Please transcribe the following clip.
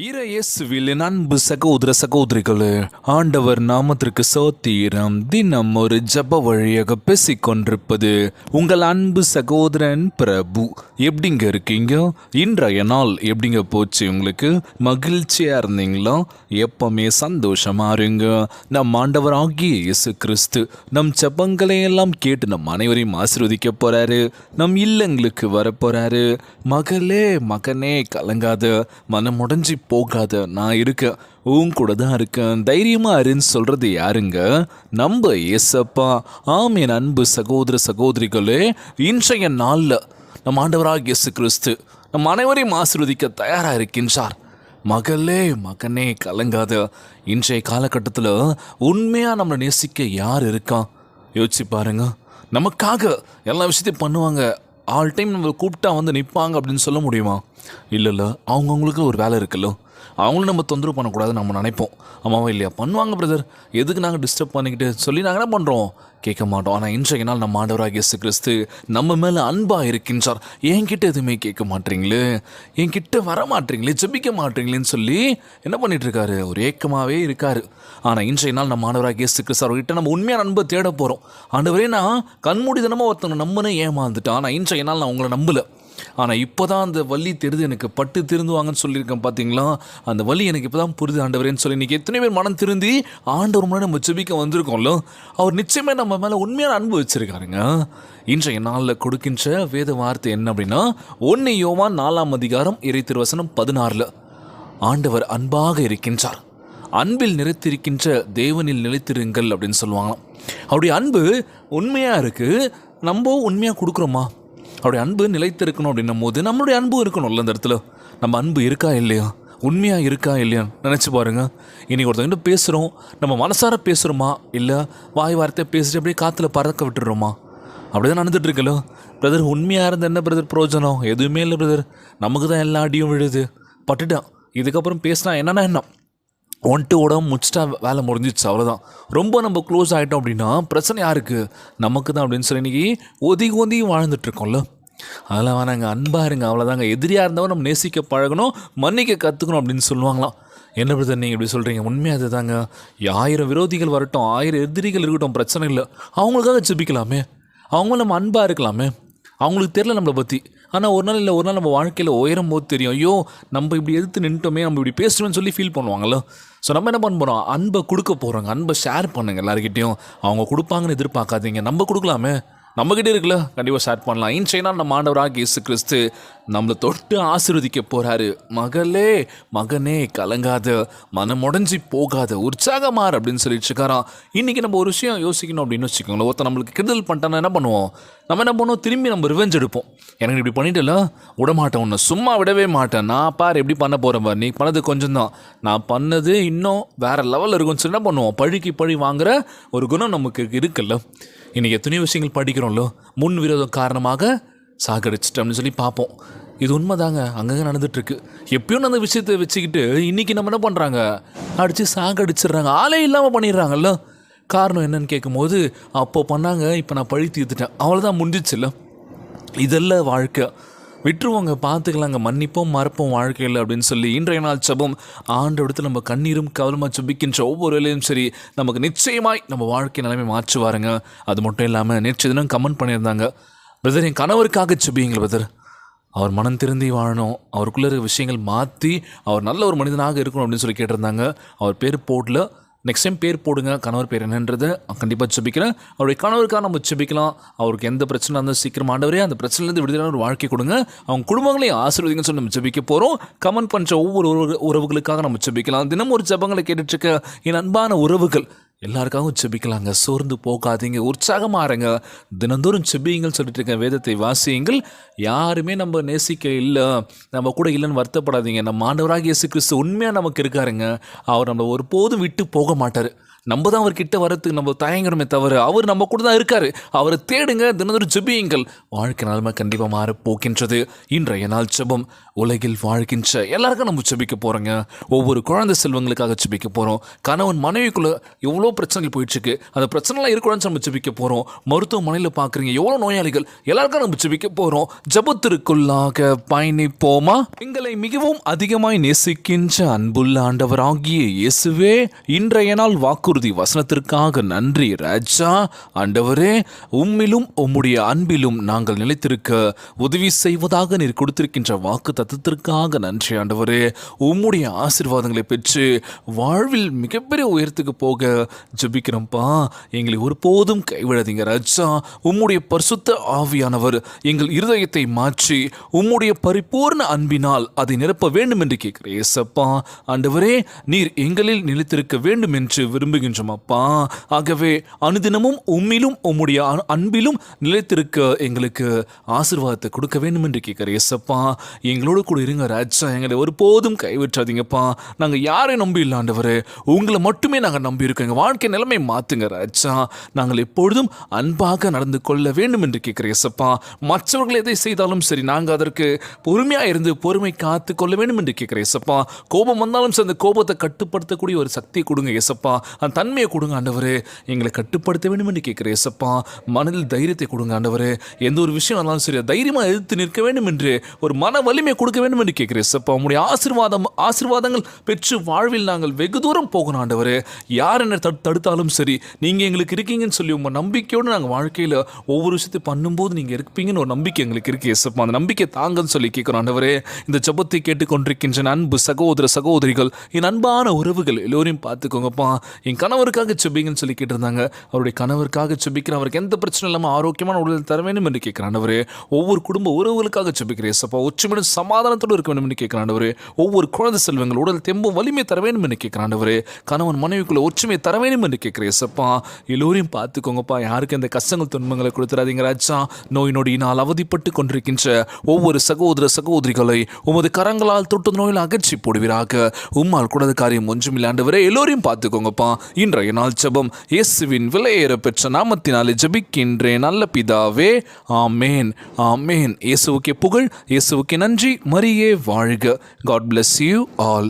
இயேசுவில் அன்பு சகோதர சகோதரிகளே, ஆண்டவர் நாமத்திற்கு சோத்திரம். தினம் ஒரு ஜப வழியாக பேசிக்கொண்டிருப்பது உங்கள் அன்பு சகோதரன் பிரபு. எப்படிங்க இருக்கீங்க? இன்றைய நாள் எப்படிங்க போச்சு? உங்களுக்கு மகிழ்ச்சியா இருந்தீங்களா? எப்பவுமே சந்தோஷமா இருங்க. நம் ஆண்டவர் ஆகிய இயேசு கிறிஸ்து நம் ஜபங்களை எல்லாம் கேட்டு நம் அனைவரையும் ஆசீர்வதிக்க போறாரு. நம் இல்லங்களுக்கு வரப்போறாரு. மகளே மகனே கலங்காத, மனமுடைஞ்சி போகாத, நான் இருக்கேன், உன் கூட தான் இருக்கேன், தைரியமா இருன்னு சொல்றது யாருங்க? நம்ம ஏசப்பா. ஆமீன். அன்பு சகோதர சகோதரிகளே, இன்றைய நாளில் நம் ஆண்டவராகிய இயேசு கிறிஸ்து நம் அனைவரையும் ஆசீர்வதிக்க தயாராக இருக்கின்றார். மகளே மகனே கலங்காத. இன்றைய காலகட்டத்தில் உண்மையாக நம்மளை நேசிக்க யார் இருக்கா? யோசிச்சு பாருங்க. நமக்காக எல்லா விஷயத்தையும் பண்ணுவாங்க, ஆல் டைம் நம்மளை கூப்பிட்டா வந்து நிற்பாங்க அப்படின்னு சொல்ல முடியுமா? இல்லை, அவங்கவுங்களுக்கு ஒரு வேலை இருக்குல்ல, அவங்களும் நம்ம தொந்தரவு பண்ணக்கூடாதுன்னு நம்ம நினைப்போம். ஆமாவா இல்லையா? பண்ணுவாங்க பிரதர், எதுக்கு நாங்கள் டிஸ்டர்ப் பண்ணிக்கிட்டு சொல்லி நாங்கள் என்ன பண்ணுறோம்? கேட்க மாட்டோம். ஆனால் இன்றைய நாள் நம்ம ஆண்டவராகிய இயேசு கிறிஸ்து நம்ம மேலே அன்பாக இருக்கின்றார். என்கிட்ட எதுவுமே கேட்க மாட்டீங்களே, என்கிட்ட வர மாட்டீங்களே, ஜெபிக்க மாட்டீங்களேன்னு சொல்லி என்ன பண்ணிகிட்ருக்காரு? ஒரு ஏக்கமாகவே இருக்கார். ஆனால் இன்றைய நாள் நம்ம ஆண்டவராகிய இயேசு கிறிஸ்து அவர்கிட்ட நம்ம உண்மையான அன்பை தேட போகிறோம். ஆண்டவரே, நான் கண்மூடிதனமாக ஒருத்தவங்க நம்பினே ஏமாந்துட்டேன், ஆனால் இன்றைய நாள் நான் உங்களை நம்பலை. ஆனால் இப்போ தான் அந்த வலி தெரியுது எனக்கு. பட்டு திருந்துவாங்கன்னு சொல்லியிருக்கேன் பார்த்தீங்களா? அந்த வலி எனக்கு இப்போ தான் புரியுது ஆண்டவரேன்னு சொல்லி இன்றைக்கி எத்தனை பேர் மனம் திருந்தி ஆண்டவர் முன்னாடி நம்ம ஜெபிக்க வந்திருக்கோம்ல. அவர் நிச்சயமே நம்ம மேலே உண்மையான அன்பு வச்சுருக்காருங்க. இன்றைய நாளில் கொடுக்கின்ற வேத வார்த்தை என்ன அப்படின்னா, 1 யோவான் 4ஆம் அதிகாரம் இறைத்திருவசனம் 16. ஆண்டவர் அன்பாக இருக்கின்றார், அன்பில் நிலைத்திருக்கின்ற தேவனில் நிலைத்திருங்கள் அப்படின்னு சொல்லுவாங்களாம். அவருடைய அன்பு உண்மையாக இருக்குது. நம்ம உண்மையாக கொடுக்குறோமா? அவருடைய அன்பு நிலைத்திருக்கணும் அப்படின்னும் போது நம்மளுடைய அன்பு இருக்கணும்ல. அந்த இடத்துல நம்ம அன்பு இருக்கா இல்லையா, உண்மையாக இருக்கா இல்லையா நினச்சி பாருங்கள். இன்றைக்கி ஒருத்தவங்கிட்ட பேசுகிறோம், நம்ம மனசார பேசுகிறோமா, இல்லை வாய் வார்த்தை பேசிட்டு அப்படியே காற்றுல பறக்க விட்டுடுறோமா? அப்படி தான் நடந்துகிட்ருக்கல பிரதர். உண்மையாக இருந்த என்ன பிரதர் பிரயோஜனம்? எதுவுமே இல்லை பிரதர். நமக்கு தான் எல்லா அடியும் விழுது. பட்டுட்டான். இதுக்கப்புறம் பேசினா என்னன்னா என்ன, ஒன்ட்டு உடம்பு முடிச்சிட்டா வேலை முடிஞ்சிச்சு, அவ்வளோதான். ரொம்ப நம்ம க்ளோஸ் ஆகிட்டோம் அப்படின்னா பிரச்சனை யாருக்கு? நமக்கு தான் அப்படின்னு சொல்லி இன்றைக்கி ஒதுங்கி வாழ்ந்துட்டுருக்கோம்ல. அதெல்லாம் வேணாங்க, அன்பாக இருங்க, அவ்வளோதாங்க. எதிரியாக இருந்தவன் நம்ம நேசிக்க பழகணும், மன்னிக்க கற்றுக்கணும் அப்படின்னு சொல்லுவாங்களாம். என்ன பிரதர் நீங்கள் இப்படி சொல்கிறீங்க? உண்மையாக அது தாங்க. 1000 விரோதிகள் வரட்டும், 1000 எதிரிகள் இருக்கட்டும், பிரச்சனை இல்லை. அவங்களுக்காக ஜெபிக்கலாமே, அவங்களும் நம்ம அன்பாக இருக்கலாமே. அவங்களுக்கு தெரியல நம்மளை பற்றி, ஆனால் ஒரு நாள் இல்லை ஒரு நாள் நம்ம வாழ்க்கையில் உயரும் போது தெரியும், ஐயோ நம்ம இப்படி எதிர்த்து நின்ட்டோமே, நம்ம இப்படி பேசுகிறோன்னு சொல்லி ஃபீல் பண்ணுவாங்கள்ல. ஸோ நம்ம என்ன பண்ண போகிறோம்? அன்பை கொடுக்க போகிறோங்க. அன்பை ஷேர் பண்ணுங்கள் எல்லாருக்கிட்டையும். அவங்க கொடுப்பாங்கன்னு எதிர்பார்க்காதீங்க, நம்ம கொடுக்கலாமே. நம்மக்கிட்டே இருக்குல்ல, கண்டிப்பாக ஷேர் பண்ணலாம். இன்றைய நாள் நம்ம ஆண்டவராகிய இயேசு கிறிஸ்து நம்மளை தொட்டு ஆசீர்வதிக்க போகிறாரு. மகளே மகனே கலங்காத, மனமுடைஞ்சி போகாத, உற்சாகமாறு அப்படின்னு சொல்லிட்டு இருக்காராம். இன்றைக்கி நம்ம ஒரு விஷயம் யோசிக்கணும் அப்படின்னு வச்சுக்கோங்களேன். ஒருத்தர் நம்மளுக்கு கெடுதல் பண்ணிட்டானா என்ன பண்ணுவோம்? நம்ம என்ன பண்ணுவோம்? திரும்பி நம்ம ரிவெஞ்ச் எடுப்போம். எனக்கு இப்படி பண்ணிட்டல, விடமாட்டேன், உன்னை சும்மா விடவே மாட்டேன், நான் பார் எப்படி பண்ண போகிறேன் பார், நீ பண்ணது கொஞ்சம் தான், நான் பண்ணது இன்னும் வேறு லெவலில் இருக்குன்னு சொல்லி என்ன பண்ணுவோம்? பழிக்கு பழி வாங்குகிற ஒரு குணம் நமக்கு இருக்குல்ல. இன்றைக்கி எத்தனையோ விஷயங்கள் படிக்கிறோம்ல, முன் விரோதம் காரணமாக சாகடிச்சிட்டோம்னு சொல்லி பார்ப்போம். இது உண்மைதாங்க, அங்கங்கே நடந்துகிட்ருக்கு. எப்பயும் அந்த விஷயத்தை வச்சுக்கிட்டு இன்றைக்கி நம்ம என்ன பண்ணுறாங்க? அடித்து சாகடிச்சிடுறாங்க, ஆளே இல்லாமல் பண்ணிடுறாங்கல்ல. காரணம் என்னன்னு கேட்கும்போது, அப்போ பண்ணாங்க, இப்போ நான் பழி தீர்த்துட்டேன், அவ்வளோதான், முடிஞ்சிச்சுல்ல. இதெல்லாம் வாழ்க்கை, விட்டுருவோங்க, பார்த்துக்கலாங்க, மன்னிப்போம் மறப்போம் வாழ்க்கையில் அப்படின்னு சொல்லி இன்றைய நாள் ஜெபம். ஆண்டவரிடத்தில் நம்ம கண்ணீரும் கவலமாக ஜெபிக்கின்ற ஒவ்வொரு வேலையும் சரி, நமக்கு நிச்சயமாய் நம்ம வாழ்க்கை நிலைமை மாற்றுவாருங்க. அது மட்டும் இல்லாமல் நேற்று தினம் கமெண்ட் பண்ணியிருந்தாங்க, பிரதர் என் கணவருக்காக ஜெபியுங்கள் பிரதர், அவர் மனம் திருந்தி வாழணும், அவருக்குள்ளே இருக்க விஷயங்கள் மாற்றி அவர் நல்ல ஒரு மனிதனாக இருக்கணும் அப்படின்னு சொல்லி கேட்டிருந்தாங்க. அவர் பேர் போடல, நெக்ஸ்ட் டைம் பேர் போடுங்க, கணவர் பேர் என்னன்றது கண்டிப்பாக ஜெபிக்கிறேன். அவருடைய கணவருக்காக நம்ம ஜெபிக்கலாம். அவருக்கு எந்த பிரச்சனை இருந்தாலும் சீக்கிரம் ஆண்டவரே அந்த பிரச்சனைலேருந்து விடுதலான ஒரு வாழ்க்கை கொடுங்க, அவங்க குடும்பங்களையும் ஆசீர்வதிங்கன்னு சொல்லி நம்ம ஜெபிக்க போகிறோம். கமெண்ட் பண்ணுற ஒவ்வொரு உறவுகளுக்காக நம்ம ஜெபிக்கலாம். தினம் ஒரு ஜெபங்களை கேட்டுட்ருக்க என் அன்பான உறவுகள் எல்லாருக்காகவும் ஜெபிக்கலாங்க. சோர்ந்து போகாதீங்க, உற்சாகமாக இருங்க, தினந்தோறும் ஜெபியுங்கள் சொல்லிட்டு இருக்க. வேதத்தை வாசியுங்கள். யாருமே நம்ம நேசிக்க இல்லை, நம்ம கூட இல்லைன்னு வருத்தப்படாதீங்க. நம்ம ஆண்டவராகிய இயேசு கிறிஸ்து உண்மையாக நமக்கு இருக்காருங்க. அவர் நம்ம ஒருபோதும் விட்டு போக மாட்டார். நம்ம தான் அவர்கிட்ட வரத்துக்கு நம்ம தயங்கணுமே தவிர, அவர் நம்ம கூட தான் இருக்கார். அவரை தேடுங்க, தினந்தோறும் ஜெபியுங்கள். வாழ்க்கை நிலைமை கண்டிப்பாக மாற போக்கின்றது. இன்றைய நாள் ஜெபம், உலகில் வாழ்கின்ற எல்லாருக்கும் நம்ம ஜெபிக்க போகிறோங்க. ஒவ்வொரு குழந்தை செல்வங்களுக்காக ஜெபிக்க போகிறோம். கணவன் மனைவிக்குள்ளே எவ்வளோ பிரச்சனைகள் போயிட்டுருக்கு, அந்த பிரச்சனைலாம் இருக்கக்கூடாதுன்னு நம்ம ஜெபிக்க போகிறோம். மருத்துவமனையில் பார்க்குறீங்க எவ்வளோ நோயாளிகள், எல்லாருக்கும் நம்ம ஜெபிக்க போகிறோம். ஜெபத்திற்குள்ளாக பயணிப்போமா? எங்களை மிகவும் அதிகமாய் நேசிக்கின்ற அன்புள்ள ஆண்டவராகிய இயேசுவே, இன்றைய நாள் வாக்குறுதி வசனத்திற்காக நன்றி ராஜா. ஆண்டவரே, உம்மிலும் உம்முடைய அன்பிலும் நாங்கள் நிலைத்திருக்க உதவி செய்வதாக நீர் கொடுத்திருக்கின்ற வாக்கு தத்துவத்திற்காக நன்றி ஆண்டவரே. உம்முடைய ஆசீர்வாதங்களை பெற்று வாழ்வில் மிகப்பெரிய உயரத்துக்கு போக ஜெபிக்கிறோம்ப்பா. எங்களை ஒருபோதும் கைவிடாதீங்க ராஜா. உம்முடைய பரிசுத்த ஆவியானவர் எங்கள் இருதயத்தை மாற்றி உம்முடைய பரிபூர்ண அன்பினால் அதை நிரப்ப வேண்டும் என்று கேட்கிறேன் ஏசப்பா. ஆண்டவரே, நீர் எங்களில் நிலைத்திருக்க வேண்டும் என்று விரும்புகின்றோம் அப்பா. ஆகவே அனுதினமும் உம்மிலும் உம்முடைய அன்பிலும் நிலைத்திருக்க எங்களுக்கு ஆசீர்வாதத்தை கொடுக்க வேண்டும் என்று கேட்கிறேன் ஏசப்பா. எங்களோடு கூட இருங்க ராஜா. எங்களை ஒருபோதும் கைவிட்டாதீங்கப்பா. நாங்கள் யாரை நம்பி இல்லை ஆண்டவரே, உங்களை மட்டுமே நாங்கள் நம்பி இருக்கோம். எங்கள் வாழ்க்கை நிலைமை மாற்றுங்க ராஜா. நாங்கள் எப்பொழுதும் அன்பாக நடந்து கொள்ள வேண்டும் என்று கேட்கிறேன் ஏசப்பா. மற்றவர்கள் எதை செய்தாலும் சரி, நாங்கள் அதற்கு பொறுமையாக இருந்து பொறுமை காத்து கொள்ள வேண்டும் என்று கேட்கிறேன் ஏசப்பா. கோபம் வந்தாலும் சரி, அந்த கோபத்தை கட்டுப்படுத்தக்கூடிய ஒரு சக்தியை கொடுங்க ஏசப்பா. அந்த தன்மையை கொடுங்க ஆண்டவரே. எங்களை கட்டுப்படுத்த வேண்டும் என்று கேட்கிறேன் ஏசப்பா. மனதில் தைரியத்தை கொடுங்க ஆண்டவரே. எந்த ஒரு விஷயம் இருந்தாலும் சரி, தைரியமாக எதிர்த்து நிற்க வேண்டும் என்று ஒரு மன வலிமை கொடுக்க வேண்டும் என்று கேட்கிறேன் ஏசப்பா. உங்களுடைய ஆசீர்வாதங்கள் பெற்று வாழ்வில் நாங்கள் வெகு தூரம் போகணும் ஆண்டவரே. யார் என்ன தடுத்தாலும் சரி, நீங்கள் எங்களுக்கு இருக்கீங்கன்னு சொல்லி உங்கள் நம்பிக்கையோடு நாங்கள் வாழ்க்கையில் ஒவ்வொரு விஷயத்தை பண்ணும்போது நீங்கள் இருப்பீங்கன்னு ஒரு நம்பிக்கை எங்களுக்கு இருக்கு ஏசப்பா. அந்த நம்பிக்கை தாங்கன்னு சொல்லி கேட்குறோம் ஆண்டவரே. இந்த ஜெபத்தை கேட்டுக்கொண்டிருக்கின்ற அன்பு சகோதர சகோதரிகள், என் அன்பான உறவுகள் எல்லோரையும் பார்த்துக்கோங்கப்பா. என் கணவருக்காக செபிங்கன்னு சொல்லி கேட்டிருந்தாங்க. அவருடைய கணவருக்காக செபிக்கிறேன். அவருக்கு எந்த பிரச்சனை இல்லாமல் ஆரோக்கியமான உடல் தர வேண்டும் என்று கேட்கிறேன் ஆண்டவரே. ஒவ்வொரு குடும்ப உறவுகளுக்காக செபிக்கிறேன் ஏசப்பா. ஒற்றுமையுடன் சமாதானத்தோடு இருக்க வேண்டும் என்று கேட்கிறேன் ஆண்டவரே. ஒவ்வொரு குழந்தை செல்வங்கள் உடல் தெம்பும் வலிமை தர வேண்டும் என்று கேட்கிறேன் ஆண்டவரே. கணவன் மனைவிக்குள்ள ஒற்றுமை தர வேண்டும் என்று கேட்கிறேன் ஏசப்பா. எல்லோரையும் பார்த்துக்கோங்கப்பா. யாருக்கு இந்த கஷ்டங்கள் துன்பங்களை கொடுத்துறாதீங்க ராஜா. நோய் நொடியினால் அவதிப்பட்டு கொண்டிருக்கின்ற ஒவ்வொரு சகோதர சகோதரிகளை உமது கரங்களால் தொட்டு நோயில் அகற்றி போடுவீராக. உம்மால் கூடாத காரியம் ஒன்றுமில்லை ஆண்டவரே. எல்லோரையும் பார்த்துக்கோங்கப்பா. இன்றைய நாள் ஜெபம் இயேசுவின் விலையேற பெற்ற நாமத்தினாலே ஜெபிக்கின்றேன் நல்ல பிதாவே, ஆமேன் ஆமேன். இயேசுவுக்கே புகழ், இயேசுவுக்கே நன்றி. மரியே வாழ்க. God bless you all.